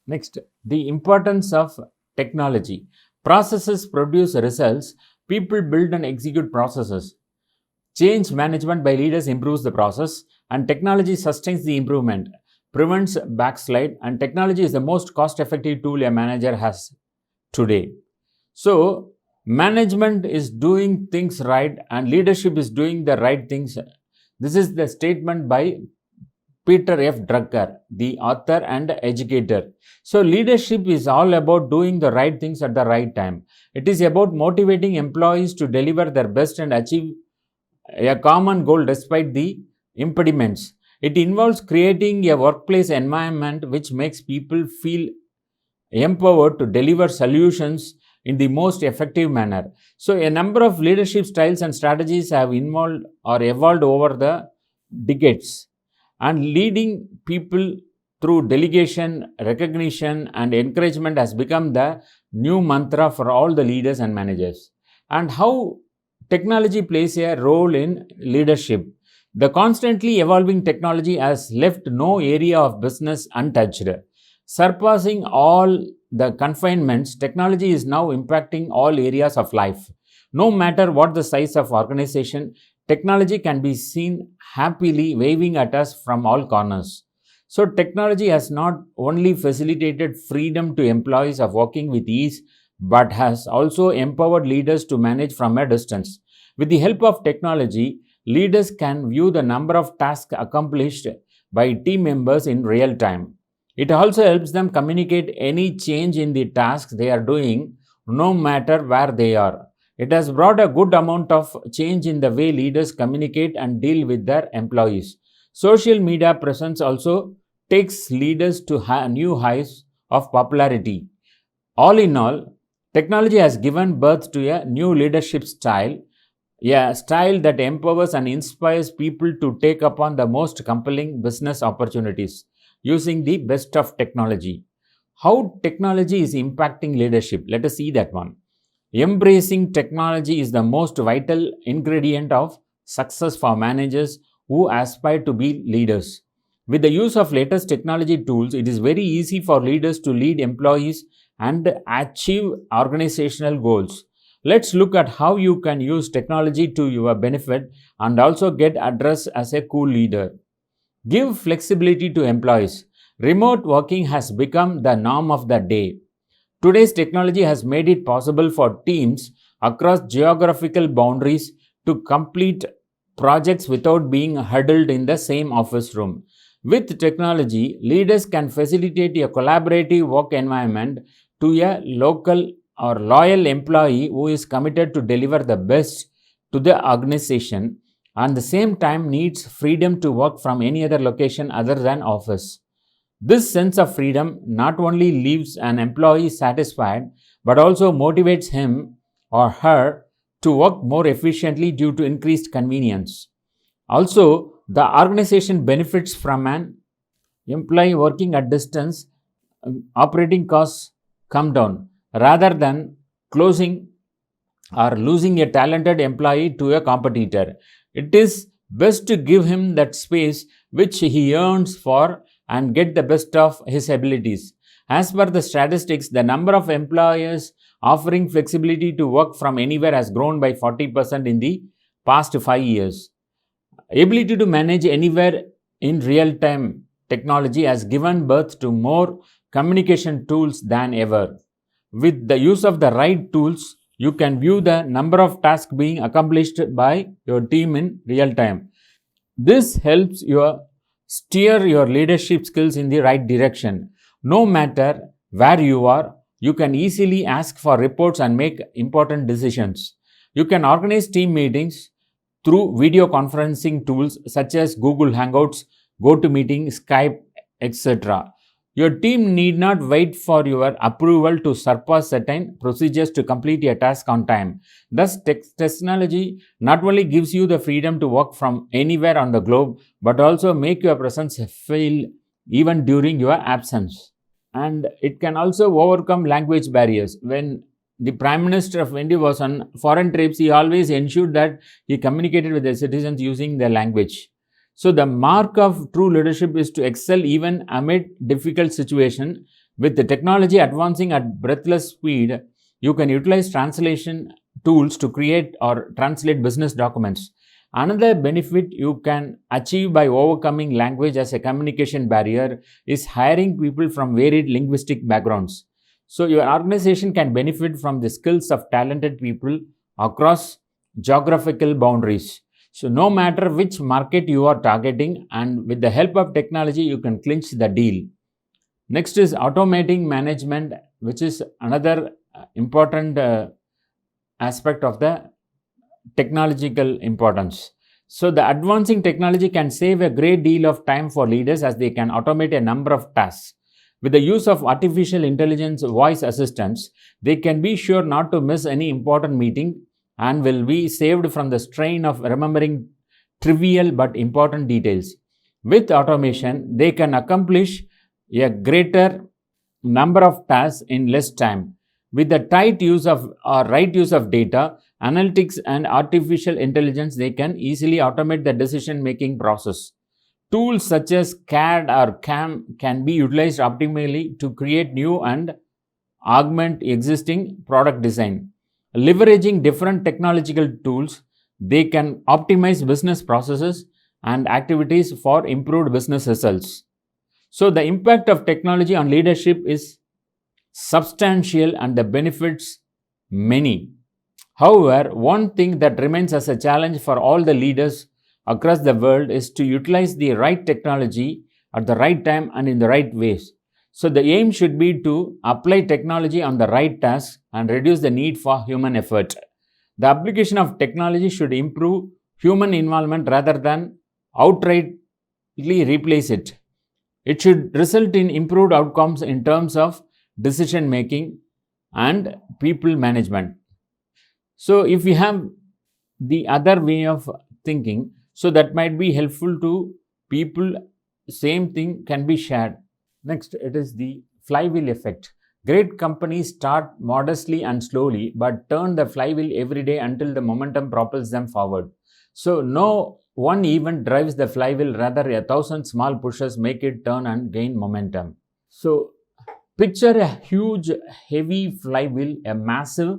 Next, the importance of technology. Processes produce results. People build and execute processes. Change management by leaders improves the process, and technology sustains the improvement, prevents backslide, and technology is the most cost effective tool a manager has today. So, management is doing things right and leadership is doing the right things. This is the statement by Peter F. Drucker, the author and educator. So, leadership is all about doing the right things at the right time. It is about motivating employees to deliver their best and achieve a common goal despite the impediments. It involves creating a workplace environment which makes people feel empowered to deliver solutions in the most effective manner. So, a number of leadership styles and strategies have involved or evolved over the decades, and leading people through delegation, recognition, and encouragement has become the new mantra for all the leaders and managers. And how technology plays a role in leadership. The constantly evolving technology has left no area of business untouched. Surpassing all the confinements, technology is now impacting all areas of life. No matter what the size of organization, technology can be seen happily waving at us from all corners. So, technology has not only facilitated freedom to employees of working with ease, but has also empowered leaders to manage from a distance. With the help of technology, leaders can view the number of tasks accomplished by team members in real time. It also helps them communicate any change in the tasks they are doing, no matter where they are. It has brought a good amount of change in the way leaders communicate and deal with their employees. Social media presence also takes leaders to new heights of popularity. All in all, technology has given birth to a new leadership style, a style that empowers and inspires people to take upon the most compelling business opportunities using the best of technology. How technology is impacting leadership? Let us see that one. Embracing technology is the most vital ingredient of success for managers who aspire to be leaders. With the use of latest technology tools, it is very easy for leaders to lead employees and achieve organizational goals. Let's look at how you can use technology to your benefit and also get addressed as a cool leader. Give flexibility to employees. Remote working has become the norm of the day. Today's technology has made it possible for teams across geographical boundaries to complete projects without being huddled in the same office room. With technology, leaders can facilitate a collaborative work environment to a local or loyal employee who is committed to deliver the best to the organization and the same time needs freedom to work from any other location other than office. This sense of freedom not only leaves an employee satisfied but also motivates him or her to work more efficiently due to increased convenience. Also, the organization benefits from an employee working at distance, operating costs come down rather than closing or losing a talented employee to a competitor. It is best to give him that space which he earns for and get the best of his abilities. As per the statistics, the number of employers offering flexibility to work from anywhere has grown by 40% in the past 5 years. Ability to manage anywhere in real time technology has given birth to more communication tools than ever. With the use of the right tools, you can view the number of tasks being accomplished by your team in real time. This helps you steer your leadership skills in the right direction. No matter where you are, you can easily ask for reports and make important decisions. You can organize team meetings through video conferencing tools such as Google Hangouts, GoToMeeting, Skype, etc. Your team need not wait for your approval to surpass certain procedures to complete a task on time. Thus, technology not only gives you the freedom to work from anywhere on the globe, but also make your presence feel even during your absence. And it can also overcome language barriers. When the Prime Minister of India was on foreign trips, he always ensured that he communicated with the citizens using their language. So the mark of true leadership is to excel even amid difficult situation. With the technology advancing at breathless speed, you can utilize translation tools to create or translate business documents. Another benefit you can achieve by overcoming language as a communication barrier is hiring people from varied linguistic backgrounds. So, your organization can benefit from the skills of talented people across geographical boundaries. So, no matter which market you are targeting, and with the help of technology, you can clinch the deal. Next is automating management, which is another important aspect of the technological importance. So, the advancing technology can save a great deal of time for leaders as they can automate a number of tasks. With the use of artificial intelligence voice assistants, they can be sure not to miss any important meeting and will be saved from the strain of remembering trivial but important details. With automation, they can accomplish a greater number of tasks in less time. With the tight use of or right use of data, analytics, and artificial intelligence, they can easily automate the decision making process. Tools such as CAD or CAM can be utilized optimally to create new and augment existing product design. Leveraging different technological tools, they can optimize business processes and activities for improved business results. So, the impact of technology on leadership is substantial and the benefits many. However, one thing that remains as a challenge for all the leaders across the world is to utilize the right technology at the right time and in the right ways. So, the aim should be to apply technology on the right tasks and reduce the need for human effort. The application of technology should improve human involvement rather than outrightly replace it. It should result in improved outcomes in terms of decision making and people management. So, if we have the other way of thinking, so that might be helpful to people, same thing can be shared. Next, it is the flywheel effect. Great companies start modestly and slowly, but turn the flywheel every day until the momentum propels them forward. So, no one event drives the flywheel, rather, 1,000 small pushes make it turn and gain momentum. So, picture a huge, heavy flywheel, a massive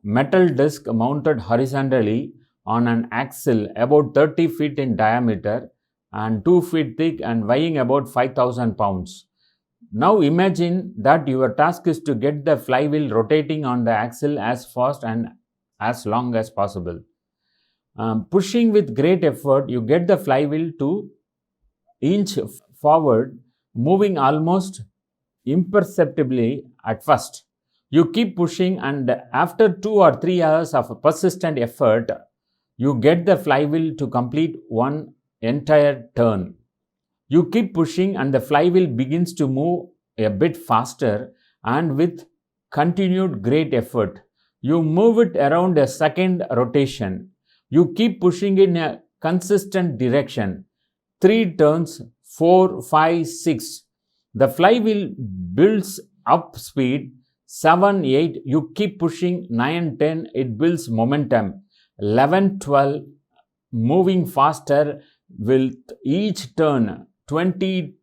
metal disc mounted horizontally on an axle about 30 feet in diameter and 2 feet thick and weighing about 5,000 pounds. Now imagine that your task is to get the flywheel rotating on the axle as fast and as long as possible. Pushing with great effort, you get the flywheel to inch forward, moving almost imperceptibly at first. You keep pushing, and after 2 or 3 hours of persistent effort, you get the flywheel to complete one entire turn. You keep pushing, and the flywheel begins to move a bit faster, and with continued great effort, you move it around a second rotation. You keep pushing in a consistent direction. 3 turns, 4, 5, 6. The flywheel builds up speed. 7, 8, you keep pushing. 9, 10, it builds momentum. 11, 12, moving faster with each turn. 20,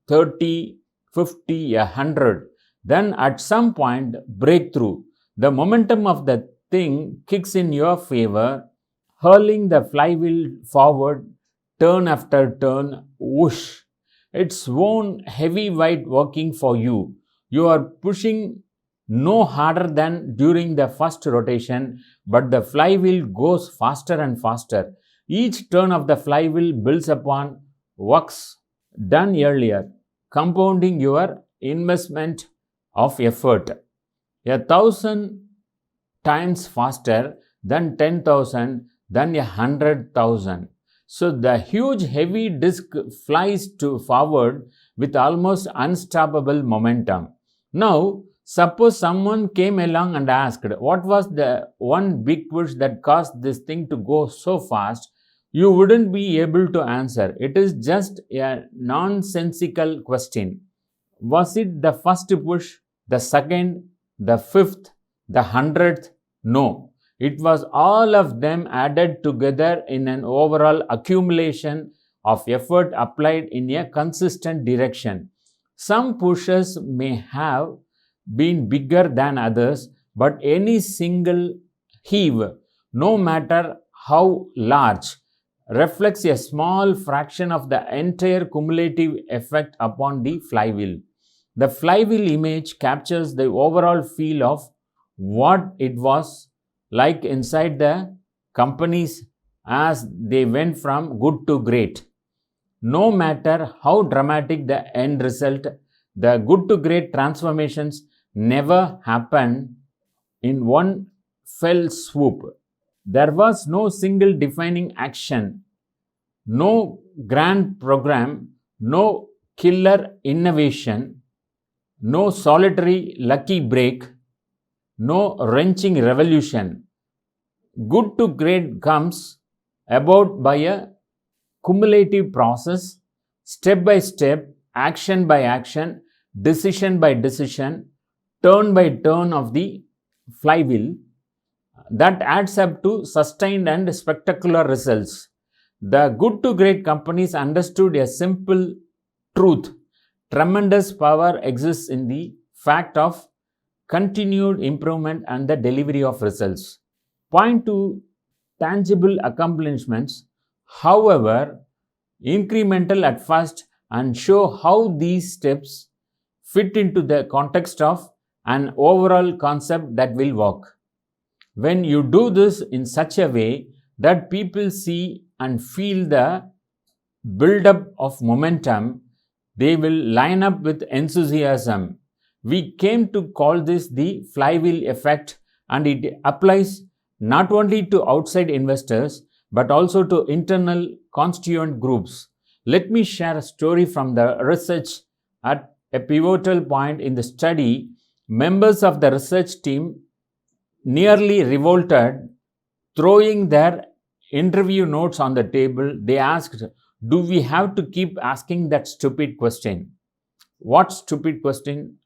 30, 50, 100. Then at some point, breakthrough. The momentum of the thing kicks in your favor, hurling the flywheel forward, turn after turn, whoosh. It's one heavy weight working for you. You are pushing no harder than during the first rotation, but the flywheel goes faster and faster. Each turn of the flywheel builds upon works done earlier, compounding your investment of effort. 1,000 times faster than 10,000, than 100,000. So the huge heavy disc flies forward with almost unstoppable momentum. Now, suppose someone came along and asked, what was the one big push that caused this thing to go so fast? You wouldn't be able to answer. It is just a nonsensical question. Was it the first push, the second, the fifth, the 100th? No. It was all of them added together in an overall accumulation of effort applied in a consistent direction. Some pushes may have been bigger than others, but any single heave, no matter how large, reflects a small fraction of the entire cumulative effect upon the flywheel. The flywheel image captures the overall feel of what it was like inside the companies as they went from good to great. No matter how dramatic the end result, the good to great transformations never happen in one fell swoop. There was no single defining action, no grand program, no killer innovation, no solitary lucky break, no wrenching revolution. Good to great comes about by a cumulative process, step by step, action by action, decision by decision, turn by turn of the flywheel that adds up to sustained and spectacular results. The good to great companies understood a simple truth. Tremendous power exists in the fact of continued improvement and the delivery of results. Point to tangible accomplishments, however incremental at first, and show how these steps fit into the context of an overall concept that will work. When you do this in such a way that people see and feel the build-up of momentum, they will line up with enthusiasm. We came to call this the flywheel effect, and it applies not only to outside investors but also to internal constituent groups. Let me share a story from the research. At a pivotal point in the study, members of the research team nearly revolted. Throwing their interview notes on the table, they asked, "Do we have to keep asking that stupid question?" What stupid question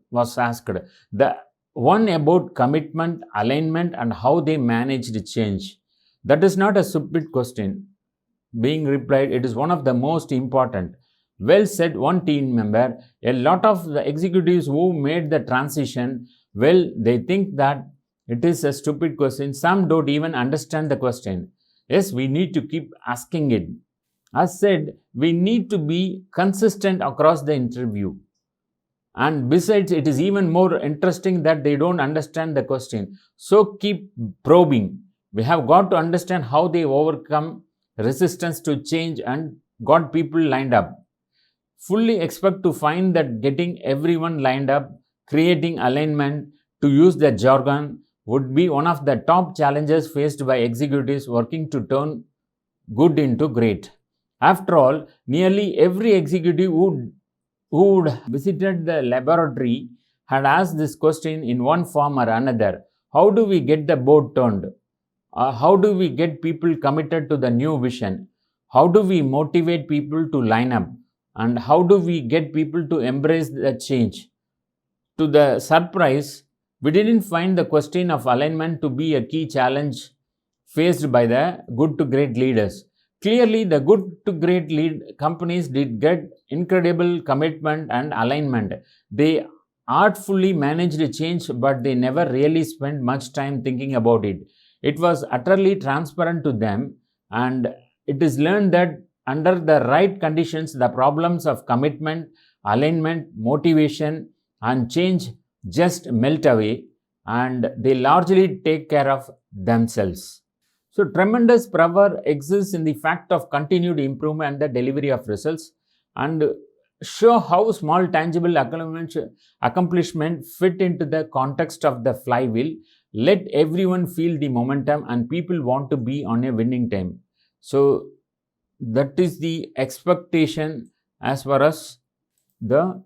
was asked? The one about commitment, alignment, and how they managed change. That is not a stupid question. Being replied, it is one of the most important. Well said, one team member. A lot of the executives who made the transition, well, they think that it is a stupid question. Some don't even understand the question. Yes, we need to keep asking it. As said, we need to be consistent across the interview. And besides, it is even more interesting that they don't understand the question. So keep probing. We have got to understand how they overcome resistance to change and got people lined up. Fully expect to find that getting everyone lined up, creating alignment, to use the jargon, would be one of the top challenges faced by executives working to turn good into great. After all, nearly every executive who would visited the laboratory had asked this question in one form or another. How do we get the board turned? How do we get people committed to the new vision? How do we motivate people to line up? And how do we get people to embrace the change? To the surprise, we didn't find the question of alignment to be a key challenge faced by the good to great leaders. Clearly, the good to great lead companies did get incredible commitment and alignment. They artfully managed change, but they never really spent much time thinking about it. It was utterly transparent to them, and it is learned that under the right conditions, the problems of commitment, alignment, motivation, and change just melt away, and they largely take care of themselves. So, tremendous power exists in the fact of continued improvement and the delivery of results, and show how small tangible accomplishment fit into the context of the flywheel. Let everyone feel the momentum, and people want to be on a winning team. So, that is the expectation as far as the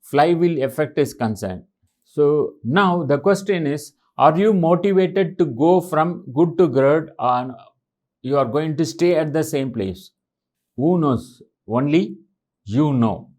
flywheel effect is concerned. So now the question is, are you motivated to go from good to great, or you are going to stay at the same place? Who knows? Only you know.